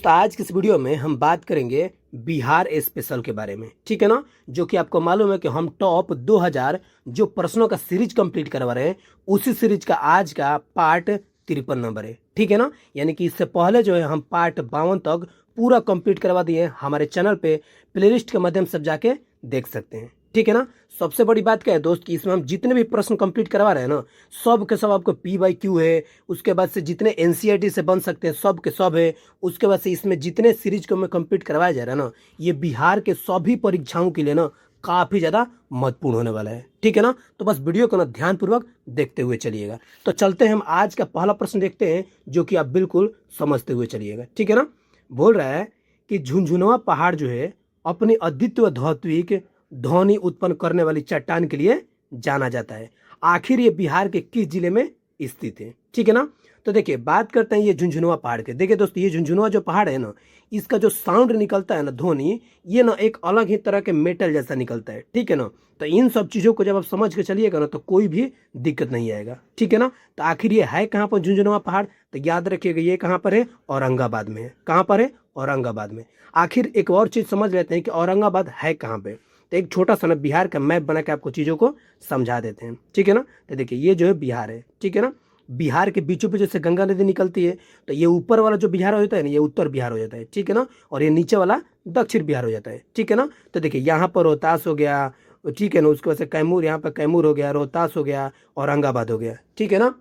तो आज की इस वीडियो में हम बात करेंगे बिहार स्पेशल के बारे में, ठीक है ना। जो कि आपको मालूम है कि हम टॉप 2000 जो प्रश्नों का सीरीज कंप्लीट करवा रहे हैं, उसी सीरीज का आज का पार्ट 53 नंबर है, ठीक है ना। यानी कि इससे पहले जो है हम पार्ट 52 तक पूरा कंप्लीट करवा दिए हैं। हमारे चैनल पे प्लेलिस्ट के माध्यम से जाके देख सकते हैं, ठीक है ना। सबसे बड़ी बात क्या है दोस्त कि इसमें हम जितने भी प्रश्न कंप्लीट करवा रहे हैं ना, सब के सब आपको PYQ है। उसके बाद से जितने NCERT से बन सकते हैं सब के सब है। उसके बाद से इसमें जितने सीरीज को में कंप्लीट करवाया जा रहा है ना, ये बिहार के सभी परीक्षाओं के लिए ना काफी ज्यादा महत्वपूर्ण होने वाला है, ठीक है ना। तो बस वीडियो को ना ध्यानपूर्वक देखते हुए चलिएगा। तो चलते हैं हम आज का पहला प्रश्न देखते हैं, जो कि आप बिल्कुल समझते हुए चलिएगा, ठीक है ना। बोल रहा है कि झुनझुनवा पहाड़ जो है अपनी अद्वितीय धात्विक ध्वनि उत्पन्न करने वाली चट्टान के लिए जाना जाता है। आखिर ये बिहार के किस जिले में स्थित है, ठीक है ना। तो देखिए बात करते हैं ये झुनझुनवा पहाड़ के। देखिए दोस्तों, ये झुनझुनवा जो पहाड़ है ना, इसका जो साउंड निकलता है ना, ध्वनि, ये ना एक अलग ही तरह के मेटल जैसा निकलता है, ठीक है ना। तो इन सब चीजों को जब आप समझ के चलिएगा ना, तो कोई भी दिक्कत नहीं आएगा, ठीक है ना। तो आखिर ये है कहाँ पर झुनझुनवा पहाड़, तो याद रखिएगा ये कहाँ पर है, औरंगाबाद में है। कहाँ पर है, औरंगाबाद में। आखिर एक और चीज समझ लेते हैं कि औरंगाबाद है कहाँ पे। तो एक छोटा सा ना बिहार का मैप बना के आपको चीजों को समझा देते हैं, ठीक है ना। तो देखिए ये जो है बिहार है, ठीक है ना। बिहार के बीचों बीच से गंगा नदी निकलती है, तो ये ऊपर वाला जो बिहार होता है ना, ये उत्तर बिहार हो जाता है, ठीक है ना। और ये नीचे वाला दक्षिण बिहार हो जाता है, ठीक है ना। तो देखिए यहाँ पर रोहतास हो गया, ठीक है ना। उसके बाद से कैमूर, यहाँ पर कैमूर हो गया, रोहतास हो गया, औरंगाबाद हो गया, ठीक है ना।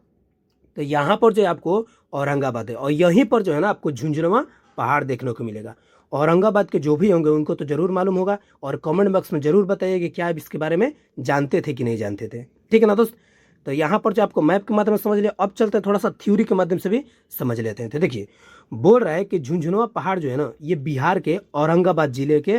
तो यहाँ पर जो है आपको औरंगाबाद है, और यहीं पर जो है ना आपको झुंझुनवा पहाड़ देखने को मिलेगा। औरंगाबाद के जो भी होंगे उनको तो जरूर मालूम होगा, और कमेंट बॉक्स में जरूर बताइए कि क्या आप इसके बारे में जानते थे कि नहीं जानते थे, ठीक है ना दोस्त। तो यहाँ पर जो आपको मैप के माध्यम से समझ लिया, अब चलते हैं थोड़ा सा थ्योरी के माध्यम से भी समझ लेते हैं। तो देखिए बोल रहा है कि झुंझुनवा पहाड़ जो है ना, ये बिहार के औरंगाबाद जिले के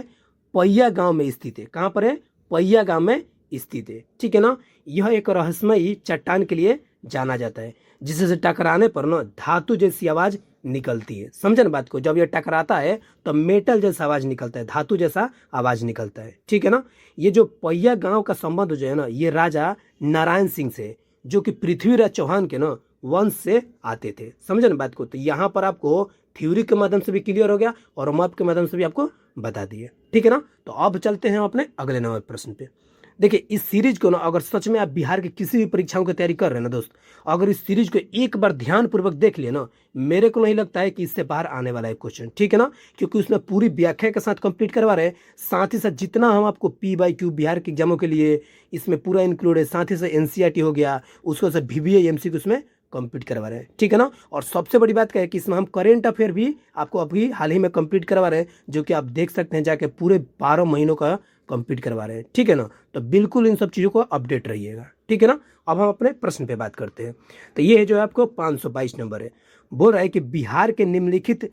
पैया गांव में स्थित है। कहाँ पर है, पैया गांव में स्थित है, ठीक है ना। यह एक रहस्यमयी चट्टान के लिए जाना जाता है, जिससे टकराने पर ना धातु जैसी आवाज निकलती है। समझे ना बात को, जब यह टकराता है तो मेटल जैसा आवाज निकलता है, धातु जैसा आवाज निकलता है, ठीक है ना। ये जो पैया गांव का संबंध जो है ना, ये राजा नारायण सिंह से, जो कि पृथ्वीराज चौहान के ना वंश से आते थे। समझे ना बात को। तो यहाँ पर आपको थ्योरी के माध्यम से भी क्लियर हो गया, और मैप के माध्यम से भी आपको बता दिए, ठीक है ना। तो अब चलते हैं अपने अगले नंबर प्रश्न पे। देखिए इस सीरीज को ना, अगर सच में आप बिहार की किसी भी परीक्षाओं की तैयारी कर रहे हैं ना दोस्त, अगर इस सीरीज को एक बार ध्यान पूर्वक देख लिए ना, मेरे को नहीं लगता है कि इससे बाहर आने वाला है क्वेश्चन, ठीक है ना। क्योंकि उसमें पूरी व्याख्या के साथ कंप्लीट करवा रहे हैं, साथ ही साथ जितना हम आपको PYQ बिहार के एग्जामों के लिए इसमें पूरा इंक्लूड है, साथ ही साथ NCERT हो गया, उसको से VBA MCQ उसमें कंप्लीट करवा रहे हैं, ठीक है ना। और सबसे बड़ी बात क्या है कि इसमें हम करेंट अफेयर भी आपको अभी हाल ही में कंप्लीट करवा रहे हैं, जो कि आप देख सकते हैं जाके पूरे 12 महीनों का कंप्लीट करवा रहे हैं, ठीक है ना। तो बिल्कुल इन सब चीज़ों को अपडेट रहिएगा, ठीक है ना। अब हम अपने प्रश्न पे बात करते हैं। तो ये है जो है आपको 522 नंबर है। बोल रहा है कि बिहार के निम्नलिखित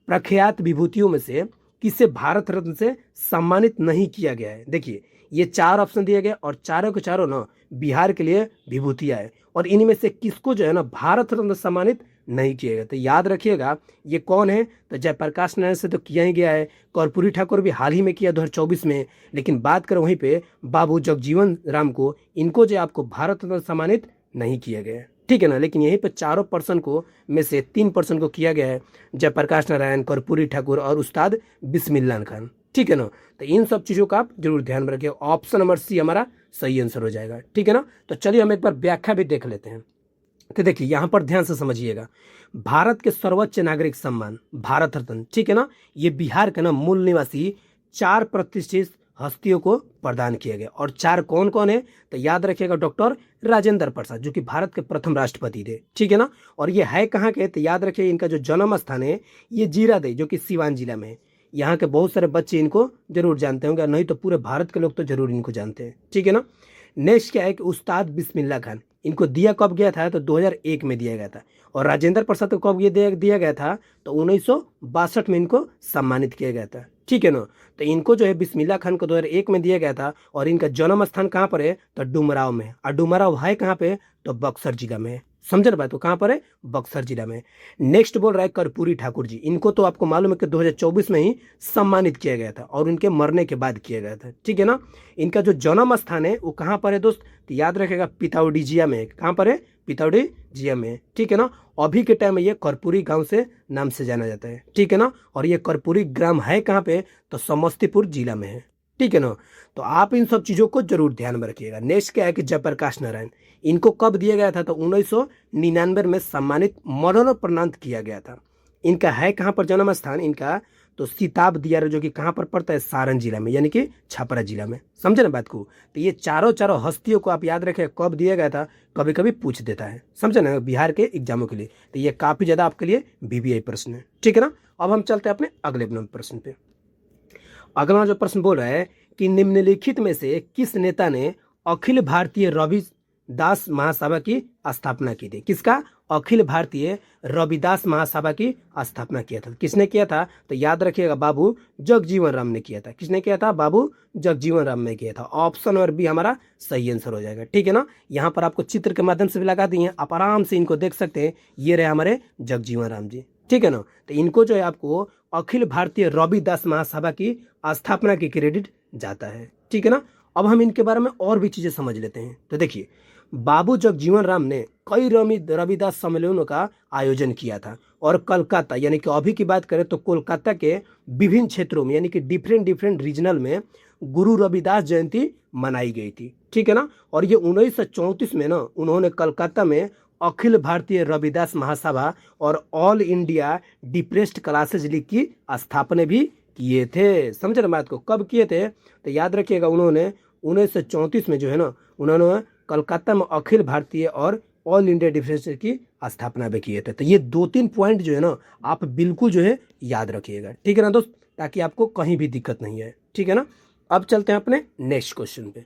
प्रख्यात विभूतियों में से किसे भारत रत्न से सम्मानित नहीं किया गया है। देखिए ये 4 ऑप्शन दिए गए, और चारों के चारों ना बिहार के लिए विभूतियां है, और इनमें से किसको जो है ना भारत रत्न सम्मानित नहीं किया गया। तो याद रखिएगा ये कौन है। तो जयप्रकाश नारायण से तो किया ही गया है, कर्पूरी ठाकुर भी हाल ही में किया 2024 में। लेकिन बात करें वहीं पे बाबू जगजीवन राम को, इनको जो आपको भारत रत्न सम्मानित नहीं किया गया है, ठीक है ना। लेकिन यहीं पे 4% को में से 3% को किया गया है, जयप्रकाश नारायण, कर्पूरी ठाकुर और उस्ताद बिस्मिल्लाह खान, ठीक है ना। तो इन सब चीजों का आप जरूर ध्यान में रखिए। ऑप्शन नंबर C हमारा सही आंसर हो जाएगा, ठीक है ना। तो चलिए हम एक बार व्याख्या भी देख लेते हैं। तो देखिए यहाँ पर ध्यान से समझिएगा, भारत के सर्वोच्च नागरिक सम्मान भारत रत्न, ठीक है ना, ये बिहार के ना मूल निवासी 4 प्रतिष्ठित हस्तियों को प्रदान किया गया। और 4 कौन कौन है, तो याद रखिएगा डॉक्टर राजेंद्र प्रसाद, जो कि भारत के प्रथम राष्ट्रपति थे, ठीक है ना। और ये है कहाँ के, तो याद रखिए इनका जो जन्म स्थान है ये जीरादेई, जो कि सिवान जिला में है। यहाँ के बहुत सारे बच्चे इनको जरूर जानते होंगे, नहीं तो पूरे भारत के लोग तो जरूर इनको जानते हैं, ठीक है ना। नेक्स्ट क्या है कि उस्ताद बिस्मिल्लाह खान, इनको दिया कब गया था, तो 2001 में दिया गया था। और राजेंद्र प्रसाद को कब ये दिया गया था, तो 1962 में इनको सम्मानित किया गया था, ठीक है ना। तो इनको जो है बिस्मिल्लाह खान को 2001 में दिया गया था, और इनका जन्म स्थान कहाँ पर है, तो डुमराव में। और डुमराव है कहाँ पे, तो बक्सर जिला में है। समझे ना बात, तो कहाँ पर है, बक्सर जिला में। नेक्स्ट बोल रहा है कर्पूरी ठाकुर जी, इनको तो आपको मालूम है कि 2024 में ही सम्मानित किया गया था, और उनके मरने के बाद किया गया था, ठीक है ना। इनका जो जन्म स्थान है वो कहाँ पर है दोस्त, तो याद रखेगा पिताउडीजिया में। कहाँ पर है, पितौड़ी जिया में, ठीक है ना। अभी के टाइम में ये कर्पूरी गांव से नाम से जाना जाता है, ठीक है ना। और ये कर्पूरी ग्राम है कहाँ पे, तो समस्तीपुर जिला में है, ठीक है ना। तो आप इन सब चीजों को जरूर ध्यान में रखिएगा। नेक्स्ट क्या है कि जयप्रकाश नारायण, इनको कब दिया गया था, तो 1999 में सम्मानित मरणोपरांत किया गया था। इनका है कहाँ पर जन्म स्थान इनका, तो सीताब दियारा, जो कि कहाँ पर पड़ता है, सारण जिला में, यानी कि छपरा जिला में। समझे ना बात को। तो ये चारों हस्तियों को आप याद रखें कब दिया गया था, कभी कभी पूछ देता है, समझे ना, बिहार के एग्जामों के लिए। तो ये काफी ज्यादा आपके लिए VVI प्रश्न है, ठीक है ना। अब हम चलते हैं अपने अगले प्रश्न पे। अगला जो प्रश्न बोल रहा है कि निम्नलिखित में से किस नेता ने अखिल भारतीय रविदास महासभा की स्थापना की थी। किसका, अखिल भारतीय रविदास महासभा की स्थापना किया था। किसने किया था, तो याद रखिएगा बाबू जगजीवन राम ने किया था। किसने किया था, बाबू जगजीवन राम ने किया था। ऑप्शन नंबर बी हमारा सही आंसर हो जाएगा, ठीक है ना। यहाँ पर आपको चित्र के माध्यम से भी लगा दिए हैं, आप आराम से इनको देख सकते हैं। ये रहे हमारे जगजीवन राम जी, ठीक है ना। तो इनको जो है आपको अखिल भारतीय रविदास महासभा की स्थापना की क्रेडिट जाता है, ठीक है ना। अब हम इनके बारे में और भी चीजें समझ लेते हैं। तो देखिए, बाबू जगजीवन राम ने कई रविदास सम्मेलनों का आयोजन किया था, और कलकत्ता, यानी कि अभी की बात करें तो कोलकाता के विभिन्न क्षेत्रों में, यानी कि डिफरेंट रीजनल में गुरु रविदास जयंती मनाई गई थी, ठीक है ना। और ये 1934 में ना उन्होंने कलकत्ता में अखिल भारतीय रविदास महासभा और all India depressed classes league की स्थापना भी किए थे। समझे ना बात को, कब किए थे, तो याद रखिएगा उन्होंने 1934 में जो है ना, उन्होंने कलकत्ता में अखिल भारतीय और ऑल इंडिया डिफरेंस की स्थापना भी किए थे। तो ये 2-3 पॉइंट जो है ना आप बिल्कुल जो है याद रखिएगा, ठीक है ना दोस्त, ताकि आपको कहीं भी दिक्कत नहीं है, ठीक है ना। अब चलते हैं अपने नेक्स्ट क्वेश्चन पे।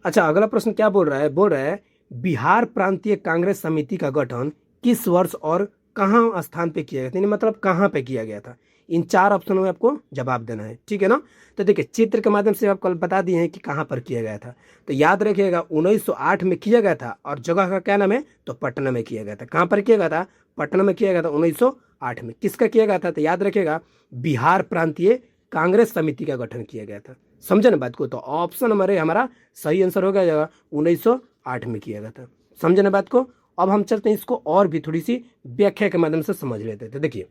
अच्छा, अगला प्रश्न क्या बोल रहा है, बोल रहा है बिहार प्रांतीय कांग्रेस समिति का गठन किस वर्ष और कहाँ स्थान पे किया गया था, मतलब कहाँ पे किया गया था। इन 4 ऑप्शनों में आपको जवाब देना है, ठीक है ना। तो देखिए, चित्र के माध्यम से आपको बता दिए हैं कि कहाँ पर किया गया था। तो याद रखिएगा 1908 में किया गया था, और जगह का क्या नाम है, तो पटना में किया गया था। कहाँ पर किया गया था, पटना में किया गया था 1908 में। किसका किया गया था, तो याद रखिएगा बिहार प्रांतीय कांग्रेस समिति का गठन किया गया था। समझे ना बात को। तो ऑप्शन नंबर हमारा सही आंसर हो गया, 1908 में किया गया था। समझे ना बात को। अब हम चलते हैं इसको और भी थोड़ी सी व्याख्या के माध्यम से समझ लेते थे। देखिए,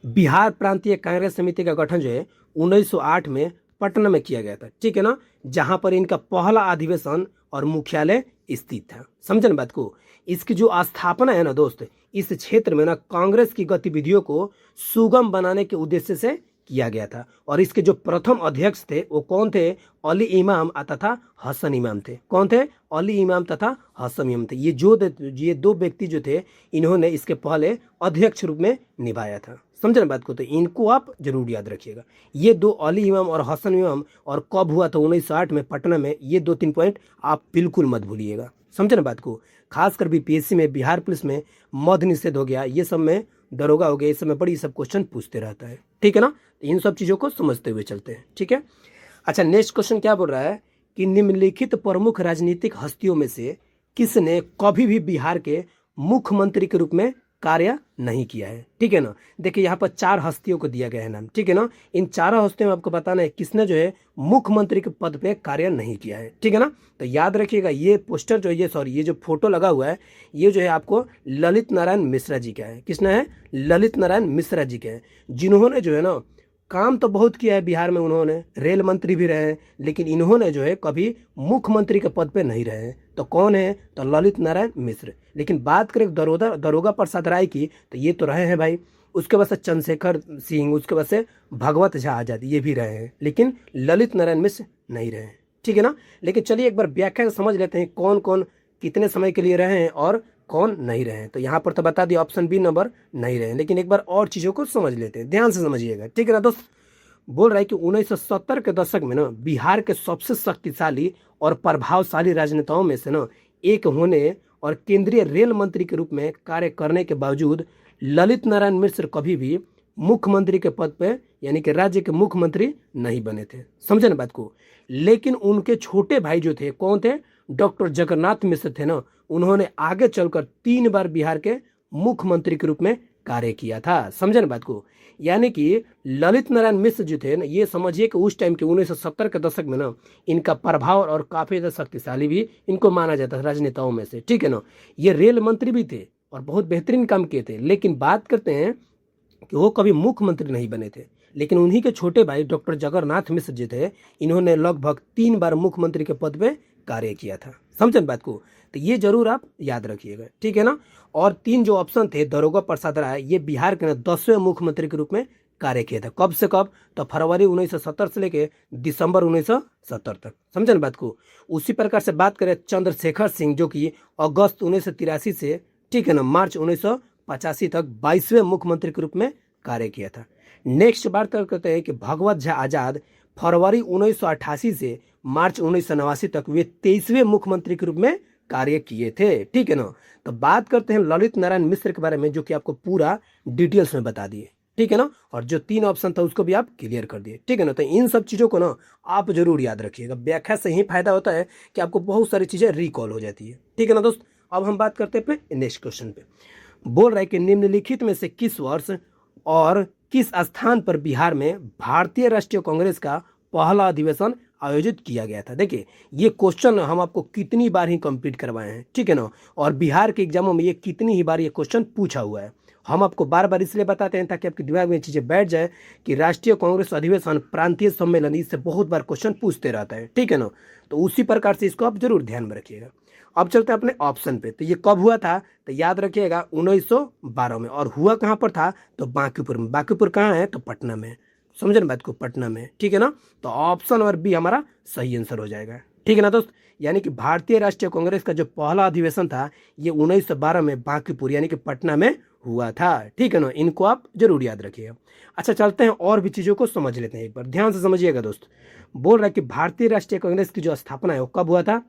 बिहार प्रांतीय कांग्रेस समिति का गठन जो है 1908 में पटना में किया गया था, ठीक है ना, जहां पर इनका पहला अधिवेशन और मुख्यालय स्थित था। समझे ना बात को। इसकी जो स्थापना है ना दोस्त, इस क्षेत्र में ना कांग्रेस की गतिविधियों को सुगम बनाने के उद्देश्य से किया गया था। और इसके जो प्रथम अध्यक्ष थे वो कौन थे, अली इमाम तथा हसन इमाम थे। कौन थे, अली इमाम तथा हसन इमाम थे। ये 2 व्यक्ति जो थे, इन्होंने इसके पहले अध्यक्ष रूप में निभाया था। समझे ना बात को। तो इनको आप जरूर याद रखिएगा। ये 2 अली इमाम और हसन इमाम, और कब हुआ था 1908 में पटना में। ये 2-3 पॉइंट आप बिल्कुल मत भूलिएगा। समझे ना बात को। खासकर BPSC में, बिहार पुलिस में मद्य निषेध हो गया, ये सब में दरोगा हो गया, इस समय बड़ी सब क्वेश्चन पूछते रहता है, ठीक है ना। तो इन सब चीजों को समझते हुए चलते हैं, ठीक है। अच्छा, नेक्स्ट क्वेश्चन क्या बोल रहा है कि निम्नलिखित प्रमुख राजनीतिक हस्तियों में से किसने कभी भी बिहार के मुख्यमंत्री के रूप में कार्य नहीं किया है, ठीक है ना। देखिए, यहाँ पर 4 हस्तियों को दिया गया है नाम, ठीक है ना। इन 4 हस्तियों में आपको बताना है किसने जो है मुख्यमंत्री के पद पे कार्य नहीं किया है, ठीक है ना। तो याद रखिएगा, ये पोस्टर जो ये जो फोटो लगा हुआ है, ये जो है आपको ललित नारायण मिश्रा जी का है। किसने है, ललित नारायण मिश्रा जी का है, जिन्होंने जो है ना काम तो बहुत किया है बिहार में। उन्होंने रेल मंत्री भी रहे हैं, लेकिन इन्होंने जो है कभी मुख्यमंत्री के पद पे नहीं रहे हैं। तो कौन है, तो ललित नारायण मिश्र। लेकिन बात करें दरोगा प्रसाद राय की, तो ये तो रहे हैं भाई। उसके बाद से चंद्रशेखर सिंह, उसके बाद से भगवत झा आजाद, ये भी रहे हैं, लेकिन ललित नारायण मिश्र नहीं रहे हैं, ठीक है ना। लेकिन चलिए एक बार व्याख्या समझ लेते हैं, कौन कौन कितने समय के लिए रहे हैं और कौन नहीं रहे। तो यहाँ पर तो बता दिया ऑप्शन बी नंबर नहीं रहे, लेकिन एक बार और चीजों को समझ लेते हैं, ध्यान से समझिएगा, ठीक है ना दोस्त। बोल रहा है कि 1970 के दशक में ना बिहार के सबसे शक्तिशाली और प्रभावशाली राजनेताओं में से ना एक होने और केंद्रीय रेल मंत्री के रूप में कार्य करने के बावजूद ललित नारायण मिश्र कभी भी मुख्यमंत्री के पद पे, यानी कि राज्य के मुख्यमंत्री नहीं बने थे। समझे ना बात को। लेकिन उनके छोटे भाई जो थे, कौन थे, डॉक्टर जगन्नाथ मिश्र थे ना, उन्होंने आगे चलकर 3 बार बिहार के मुख्यमंत्री के रूप में कार्य किया था। समझे ना बात को। यानी कि ललित नारायण मिश्र जो थे ना, ये समझिए कि उस टाइम के 1970 के दशक में ना इनका प्रभाव और काफी ज्यादा शक्तिशाली भी इनको माना जाता था राजनेताओं में से, ठीक है ना। ये रेल मंत्री भी थे और बहुत बेहतरीन काम किए थे, लेकिन बात करते हैं कि वो कभी मुख्यमंत्री नहीं बने थे। लेकिन उन्हीं के छोटे भाई डॉक्टर जगन्नाथ मिश्र जी थे, इन्होंने लगभग 3 बार मुख्यमंत्री के पद पे कार्य किया था। समझन बात को। तो ये जरूर आप याद रखिएगा, ठीक है ना। और 3 जो ऑप्शन थे, दारोगा प्रसाद राय, ये बिहार के 10वें मुख्यमंत्री के रूप में कार्य किया था। कब से कब? तो फरवरी 1970 से लेके दिसंबर 1970 तक। समझन बात को। उसी प्रकार से बात करें चंद्रशेखर सिंह, जो कि अगस्त 1983 से, ठीक है ना, मार्च 1985 तक 22वें मुख्यमंत्री के रूप में कार्य किया था। नेक्स्ट बात करते हैं कि भगवत झा आजाद, फरवरी 1988 से मार्च 1989 तक वे 23वें मुख्यमंत्री के रूप में कार्य किए थे, ठीक है ना। तो बात करते हैं ललित नारायण मिश्र के बारे में, जो कि आपको पूरा डिटेल्स में बता दिए, ठीक है ना। और जो 3 ऑप्शन था उसको भी आप क्लियर कर दिए, ठीक है ना। तो इन सब चीजों को ना आप जरूर याद रखिएगा। व्याख्या से ही फायदा होता है कि आपको बहुत सारी चीजें रिकॉल हो जाती है, ठीक है ना दोस्त। अब हम बात करते हैं अपने नेक्स्ट क्वेश्चन पे। बोल रहा है कि निम्नलिखित में से किस वर्ष और किस स्थान पर बिहार में भारतीय राष्ट्रीय कांग्रेस का पहला अधिवेशन आयोजित किया गया था। देखिए, ये क्वेश्चन हम आपको कितनी बार ही कंप्लीट करवाए हैं, ठीक है ना। और बिहार के एग्जामों में ये कितनी ही बार ये क्वेश्चन पूछा हुआ है। हम आपको बार बार इसलिए बताते हैं ताकि आपके दिमाग में चीजें बैठ जाए कि राष्ट्रीय कांग्रेस अधिवेशन, प्रांतीय सम्मेलन, इससे बहुत बार क्वेश्चन पूछते रहता है, ठीक है ना। तो उसी प्रकार से इसको आप जरूर ध्यान में रखिएगा। अब चलते हैं अपने ऑप्शन पे। तो ये कब हुआ था? तो याद रखिएगा 1912 में। और हुआ कहाँ पर था? तो बांकीपुर में। बांकीपुर कहाँ है? तो पटना में। समझे ना बात को, पटना में, ठीक है ना। तो ऑप्शन नंबर बी हमारा सही आंसर हो जाएगा, ठीक है ना दोस्त। यानी कि भारतीय राष्ट्रीय कांग्रेस का जो पहला अधिवेशन था ये 1912 में बांकीपुर यानी कि पटना में हुआ था, ठीक है ना। इनको आप जरूर याद रखिएगा। अच्छा, चलते हैं और भी चीजों को समझ लेते हैं। एक बार ध्यान से समझिएगा दोस्त। बोल रहा है कि भारतीय राष्ट्रीय कांग्रेस की जो स्थापना है वो कब हुआ था?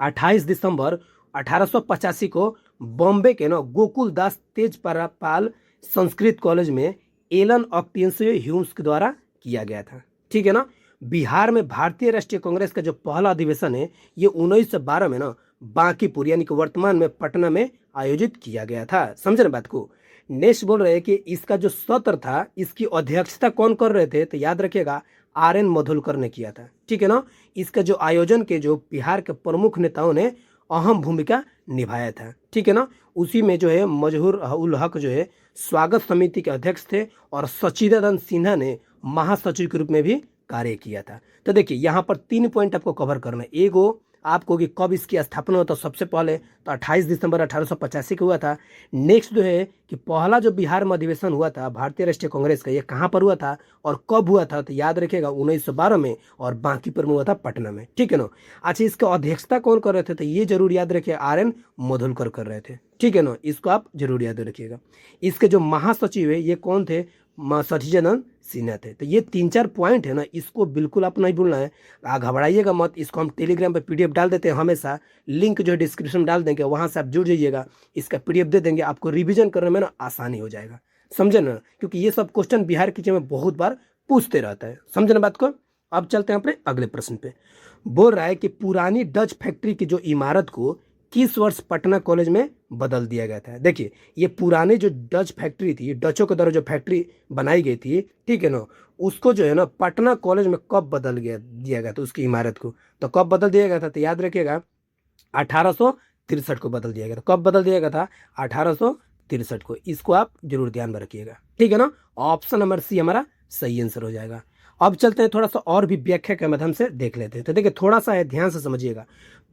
28 दिसंबर 1885 को बॉम्बे के ना गोकुल दास तेजपाल संस्कृत कॉलेज में एलन ऑक्टेंशियो ह्यूम्स के द्वारा किया गया था, ठीक है ना। बिहार में भारतीय राष्ट्रीय कांग्रेस का जो पहला अधिवेशन है ये 1912 में ना बांकीपुर यानी कि वर्तमान में पटना में आयोजित किया गया था। समझे ना बात को। नेक्स्ट बोल रहे हैं कि इसका जो सत्र था इसकी अध्यक्षता कौन कर रहे थे? तो याद रखिएगा RN मधुलकर ने किया था, ठीक है ना। इसका जो आयोजन के जो बिहार के प्रमुख नेताओं ने अहम भूमिका निभाया था, ठीक है ना। उसी में जो है मजहूर उल हक जो है स्वागत समिति के अध्यक्ष थे और सचिदानंद सिन्हा ने महासचिव के रूप में भी कार्य किया था। तो देखिए यहाँ पर 3 पॉइंट आपको कवर करना है। एगो आपको कि कब इसकी स्थापना हुआ था, सबसे पहले तो 28 दिसंबर 1885 को हुआ था। नेक्स्ट जो है कि पहला जो बिहार में अधिवेशन हुआ था भारतीय राष्ट्रीय कांग्रेस का, ये कहाँ पर हुआ था और कब हुआ था? तो याद रखिएगा 1912 में और बांकीपुर में हुआ था पटना में, ठीक है ना। अच्छा, इसका अध्यक्षता कौन कर रहे थे? तो ये जरूर याद रखिए RN मधुलकर कर रहे थे, ठीक है ना। इसको आप जरूर याद रखिएगा। इसके जो महासचिव है ये कौन थे? सचिदानंद सिन्हा थे। तो ये 3-4 पॉइंट है ना, इसको बिल्कुल आप नहीं भूलना है। घबराइएगा मत। इसको हम टेलीग्राम पे PDF डाल देते हैं हमेशा। लिंक जो है डिस्क्रिप्शन में डाल देंगे, वहां से आप जुड़ जाइएगा। इसका PDF दे देंगे, आपको रिवीजन करने में ना आसानी हो जाएगा। समझे ना, क्योंकि ये सब क्वेश्चन बिहार की में बहुत बार पूछते रहता है। समझे ना बात को। अब चलते हैं अपने अगले प्रश्न पे। बोल रहा है कि पुरानी डच फैक्ट्री की जो इमारत को किस वर्ष पटना कॉलेज में बदल दिया गया था? देखिए, ये पुरानी जो डच फैक्ट्री थी, डचों के द्वारा जो फैक्ट्री बनाई गई थी, ठीक है ना, उसको जो है ना पटना कॉलेज में कब दिया गया था उसकी इमारत को? तो कब बदल दिया गया था? तो याद रखिएगा 1863 को बदल दिया गया था। कब बदल दिया गया था? 1863 को। इसको आप जरूर ध्यान में रखिएगा, ठीक है ना। ऑप्शन नंबर सी हमारा सही आंसर हो जाएगा। अब चलते हैं थोड़ा सा और भी व्याख्या के माध्यम से देख लेते हैं। तो देखिए, थोड़ा सा है, ध्यान से समझिएगा।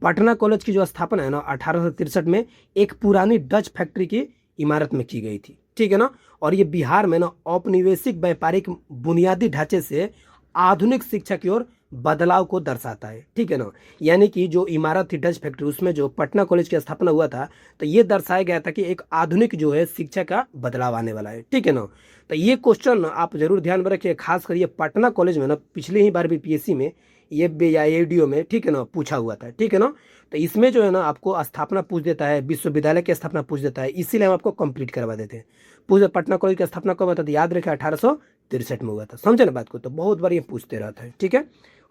पटना कॉलेज की जो स्थापना है ना 1863 में एक पुरानी डच फैक्ट्री की इमारत में की गई थी, ठीक है ना। और ये बिहार में ना औपनिवेशिक व्यापारिक बुनियादी ढांचे से आधुनिक शिक्षा की ओर बदलाव को दर्शाता है, ठीक है ना। यानी कि जो इमारत थी डच फैक्ट्री, उसमें जो पटना कॉलेज की स्थापना हुआ था, तो ये दर्शाया गया था कि एक आधुनिक जो है शिक्षा का बदलाव आने वाला है, ठीक है ना। तो ये क्वेश्चन आप जरूर ध्यान में रखिए। खासकर ये पटना कॉलेज में ना पिछले ही बार भी PSC में ये या ADO में, ठीक है ना, पूछा हुआ था, ठीक है ना। तो इसमें जो है ना आपको स्थापना पूछ देता है, विश्वविद्यालय की स्थापना पूछ देता है, इसीलिए हम आपको कंप्लीट करवा देते हैं। पूछे पटना कॉलेज की स्थापना कब हुआ था? तो याद रखें 1863 में हुआ था। समझे ना बात को। तो बहुत बार ये पूछते रहता है, ठीक है।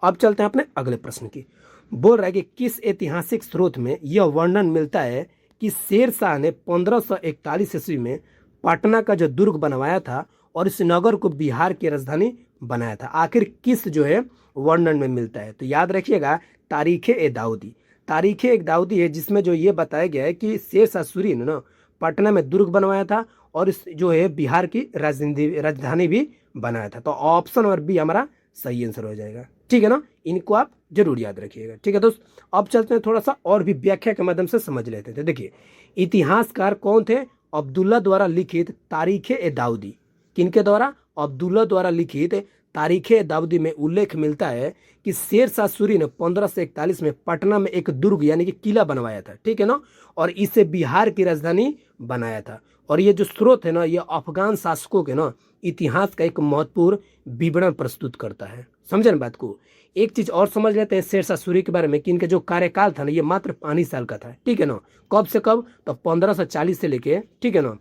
अब चलते हैं अपने अगले प्रश्न की। बोल रहा है कि किस ऐतिहासिक स्रोत में यह वर्णन मिलता है कि शेर शाह ने 1541 ईस्वी में पटना का जो दुर्ग बनवाया था और इस नगर को बिहार की राजधानी बनाया था, आखिर किस जो है वर्णन में मिलता है? तो याद रखिएगा तारीख-ए-दाऊदी। तारीख-ए-दाऊदी है जिसमें जो ये बताया गया है कि शेरशाह सूरी ने ना पटना में दुर्ग बनवाया था और इस जो है बिहार की राजधानी भी बनाया था। तो ऑप्शन नंबर बी हमारा सही आंसर हो जाएगा। ठीक है ना, इनको आप जरूर याद रखिएगा। ठीक है दोस्त, अब चलते हैं थोड़ा सा और भी व्याख्या के माध्यम से समझ लेते थे। देखिए, इतिहासकार कौन थे? अब्दुल्ला द्वारा लिखित तारीख-ए-दाऊदी। किनके द्वारा? अब्दुल्ला द्वारा लिखित तारीख-ए-दाऊदी में उल्लेख मिलता है कि शेरशाह सूरी ने 1541 में पटना में एक दुर्ग यानी कि किला बनवाया था। ठीक है ना, और इसे बिहार की राजधानी बनाया था। और ये जो स्रोत है ना, ये अफगान शासकों के ना इतिहास का एक महत्वपूर्ण विवरण प्रस्तुत करता है। समझे ना बात को? एक चीज और समझ लेते हैं शेरशाह सूरी के बारे में कि इनका जो कार्यकाल था ना, ये मात्र 5 साल का था। ठीक है ना, कब से कब? तो 1540 से लेके, ठीक है ना,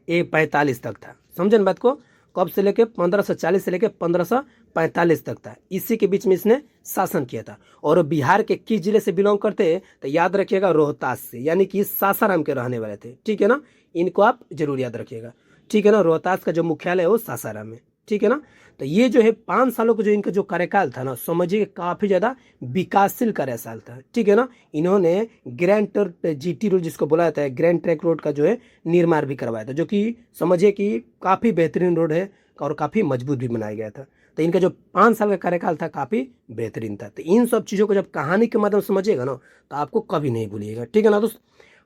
45 तक था। समझे ना बात को? कब से लेके 1540 से लेके 1545 तक था, इसी के बीच में इसने शासन किया था। और बिहार के किस जिले से बिलोंग करते हैं? तो याद रखिएगा रोहतास से, यानी कि सासाराम के रहने वाले थे। ठीक है ना, इनको आप जरूर याद रखिएगा। ठीक है ना, रोहतास का जो मुख्यालय है वो सासाराम है। ठीक है ना, तो ये जो है 5 सालों का जो इनका जो कार्यकाल था ना, समझिए काफी ज्यादा विकासशील कार्यकाल था। ठीक है ना, इन्होंने ग्रैंड ट्रैक जीटी रोड जिसको बोला जाता है, ग्रैंड ट्रैक रोड का जो है निर्माण भी करवाया था, जो कि समझिए कि काफी बेहतरीन रोड है और काफी मजबूत भी बनाया गया था। तो इनका जो 5 साल का कार्यकाल था काफी बेहतरीन था। तो इन सब चीजों को जब कहानी के माध्यम से समझिएगा ना, तो आपको कभी नहीं भूलिएगा। ठीक है ना दोस्त।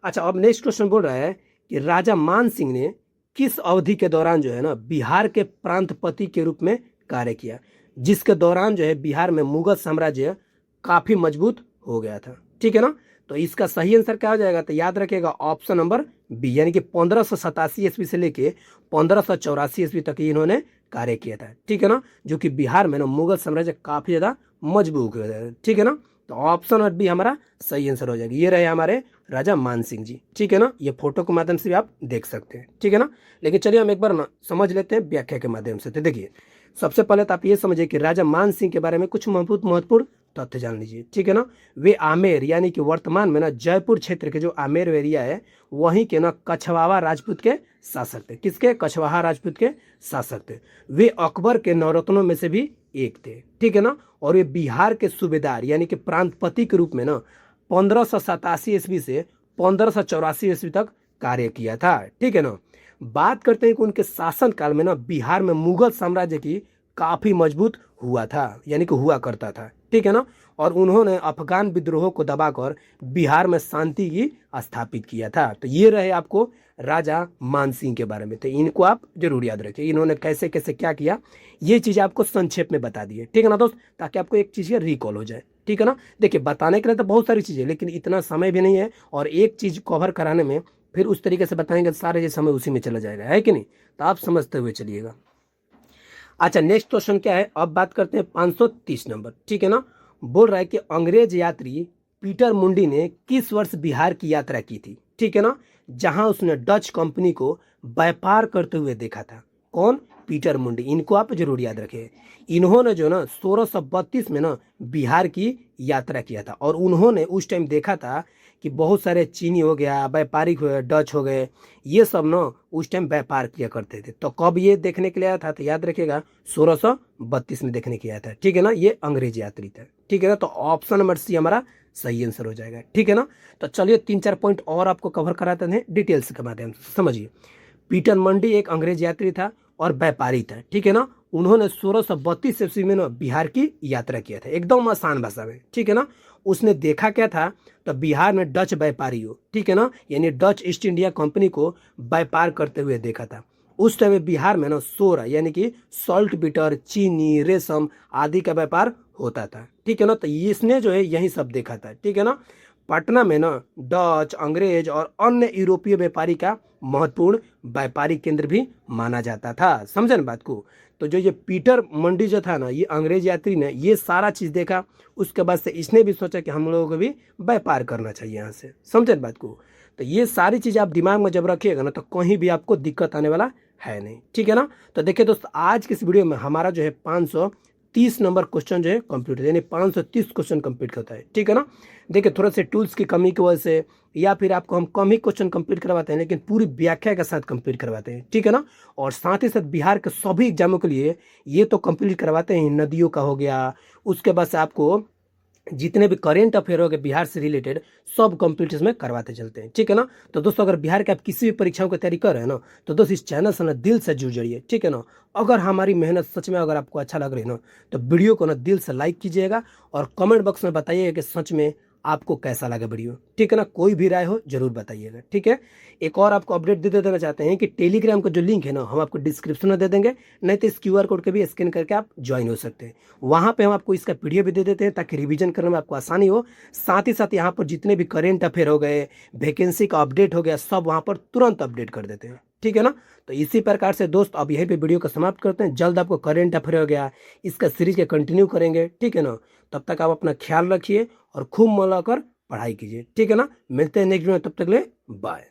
अच्छा, अब नेक्स्ट क्वेश्चन बोल रहा है कि राजा मान सिंह ने किस अवधि के दौरान जो है ना बिहार के प्रांतपति के रूप में कार्य किया, जिसके दौरान जो है बिहार में मुगल साम्राज्य काफी मजबूत हो गया था? ठीक है ना, तो इसका सही आंसर क्या हो जाएगा? तो याद रखिएगा ऑप्शन नंबर बी, यानी कि 1587 ईस्वी से लेके 1584 ईस्वी तक ही इन्होंने कार्य किया था। ठीक है ना, जो कि बिहार में ना मुगल साम्राज्य काफी ज्यादा मजबूत हो गया था। ठीक है ना, तो ऑप्शन नंबर बी हमारा सही आंसर हो जाएगा। ये रहे हमारे राजा मान सिंह जी। ठीक है ना, ये फोटो के माध्यम से भी आप देख सकते हैं। ठीक है ना, लेकिन चलिए हम एक बार ना समझ लेते हैं व्याख्या के माध्यम से। तो देखिए, सबसे पहले तो आप ये समझिए कि राजा मान सिंह के बारे में कुछ महत्वपूर्ण तथ्य जान लीजिए। ठीक है ना, वे आमेर यानी कि वर्तमान में ना जयपुर क्षेत्र के जो आमेर एरिया है वहीं के ना कछवाहा राजपूत के शासक थे। किसके? कछवाहा राजपूत के शासक थे। वे अकबर के नवरत्नों में से भी एक थे। ठीक है ना, और वे बिहार के सूबेदार यानी कि प्रांतपति के रूप में ना 1587 ईस्वी से 1584 ईस्वी तक कार्य किया था। ठीक है ना, बात करते हैं कि उनके शासन काल में ना बिहार में मुगल साम्राज्य की काफी मजबूत हुआ था, यानी कि हुआ करता था। ठीक है ना, और उन्होंने अफगान विद्रोह को दबाकर बिहार में शांति की स्थापित किया था। तो ये रहे आपको राजा मान सिंह के बारे में। तो इनको आप जरूर याद रखिए, इन्होंने कैसे कैसे क्या किया, ये चीजें आपको संक्षेप में बता दी है। ठीक है ना दोस्त, ताकि आपको एक चीज रिकॉल हो जाए। ठीक है ना, देखिए बताने के लिए तो बहुत सारी चीजें, लेकिन इतना समय भी नहीं है, और एक चीज कवर कराने में फिर उस तरीके से बताएंगे सारे जो समय उसी में चला जाएगा, है कि नहीं? तो आप समझते हुए चलिएगा। अच्छा, नेक्स्ट क्वेश्चन क्या है? अब बात करते हैं 530 नंबर। ठीक है ना, बोल रहा है कि अंग्रेज यात्री पीटर मुंडी ने किस वर्ष बिहार की यात्रा की थी? ठीक है ना, जहां उसने डच कंपनी को व्यापार करते हुए देखा था। कौन? पीटर मुंडी। इनको आप जरूर याद रखें। इन्होंने जो ना 1632 में ना बिहार की यात्रा किया था, और उन्होंने उस टाइम देखा था कि बहुत सारे चीनी हो गया, व्यापारिक हो गए, डच हो गए, ये सब ना उस टाइम व्यापार किया करते थे। तो कब ये देखने के लिए आया था? तो याद रखिएगा 1632 में देखने के लिए आया था। ठीक है ना, ये अंग्रेज यात्री था। ठीक है ना, तो ऑप्शन नंबर सी हमारा सही आंसर हो जाएगा। ठीक है ना, तो चलिए 3-4 पॉइंट और आपको कवर कराते हैं डिटेल्स के माध्यम से। समझिए, पीटर मंडी एक अंग्रेज यात्री था और व्यापारी था। ठीक है ना, उन्होंने 1632 ईस्वी में ना बिहार की यात्रा किया था, एकदम आसान भाषा में। ठीक है ना, उसने देखा क्या था? तो बिहार में डच व्यापारी हो, ठीक है ना, यानी डच ईस्ट इंडिया कंपनी को व्यापार करते हुए देखा था। उस टाइम बिहार में ना सोरा यानी कि सॉल्ट बिटर, चीनी, रेशम आदि का व्यापार होता था। ठीक है ना, तो इसने जो है यही सब देखा था। ठीक है ना, पटना में ना डच, अंग्रेज और अन्य यूरोपीय व्यापारी का महत्वपूर्ण व्यापारिक केंद्र भी माना जाता था। समझे ना बात को? तो जो ये पीटर मंडी जो था ना, ये अंग्रेज यात्री ने ये सारा चीज देखा, उसके बाद से इसने भी सोचा कि हम लोगों को भी व्यापार करना चाहिए यहाँ से। समझे ना बात को? तो ये सारी चीज आप दिमाग में जब रखिएगा ना, तो कहीं भी आपको दिक्कत आने वाला है नहीं। ठीक है ना, तो देखिए दोस्त, आज की इस वीडियो में हमारा जो है 30 नंबर क्वेश्चन जो है कंप्लीट यानी 530 क्वेश्चन कंप्लीट करता है, ठीक है ना। देखिए थोड़ा से टूल्स की कमी की वजह से या फिर आपको हम कम ही क्वेश्चन कंप्लीट करवाते हैं लेकिन पूरी व्याख्या के साथ कंप्लीट करवाते हैं, ठीक है ना। और साथ ही साथ बिहार के सभी एग्जामों के लिए ये तो कंप्लीट करवाते हैं, नदियों का हो गया, उसके बाद से आपको जितने भी करेंट अफेयर हो गए बिहार से रिलेटेड सब कंप्लीट इसमें करवाते चलते हैं, ठीक है ना। तो दोस्तों अगर बिहार के आप किसी भी परीक्षाओं की तैयारी कर रहे हैं ना तो दोस्तों इस चैनल से ना दिल से जुड़ जाइए, ठीक है ना। अगर हमारी मेहनत सच में अगर आपको अच्छा लग रही है ना तो वीडियो को ना दिल से लाइक कीजिएगा और कमेंट बॉक्स में बताइएगा कि सच में आपको कैसा लगा वीडियो, ठीक है ना। कोई भी राय हो जरूर बताइएगा, ठीक है। एक और आपको अपडेट दे देना चाहते हैं कि टेलीग्राम का जो लिंक है ना हम आपको डिस्क्रिप्शन में दे देंगे, नहीं तो इस QR कोड के भी स्कैन करके आप ज्वाइन हो सकते हैं। वहां पे हम आपको इसका PDF भी दे देते हैं ताकि रिवीजन करने में आपको आसानी हो। साथ ही साथ यहाँ पर जितने भी करेंट अफेयर हो गए, वैकेंसी का अपडेट हो गया, सब वहां पर तुरंत अपडेट कर देते हैं, ठीक है ना। तो इसी प्रकार से दोस्त अब यहीं पे वीडियो को समाप्त करते हैं। जल्द आपको करेंट अफेयर हो गया इसका सीरीज के कंटिन्यू करेंगे, ठीक है ना। तब तक आप अपना ख्याल रखिए और खूब मन लगाकर पढ़ाई कीजिए, ठीक है ना। मिलते हैं नेक्स्ट वीडियो में, तब तक ले बाय।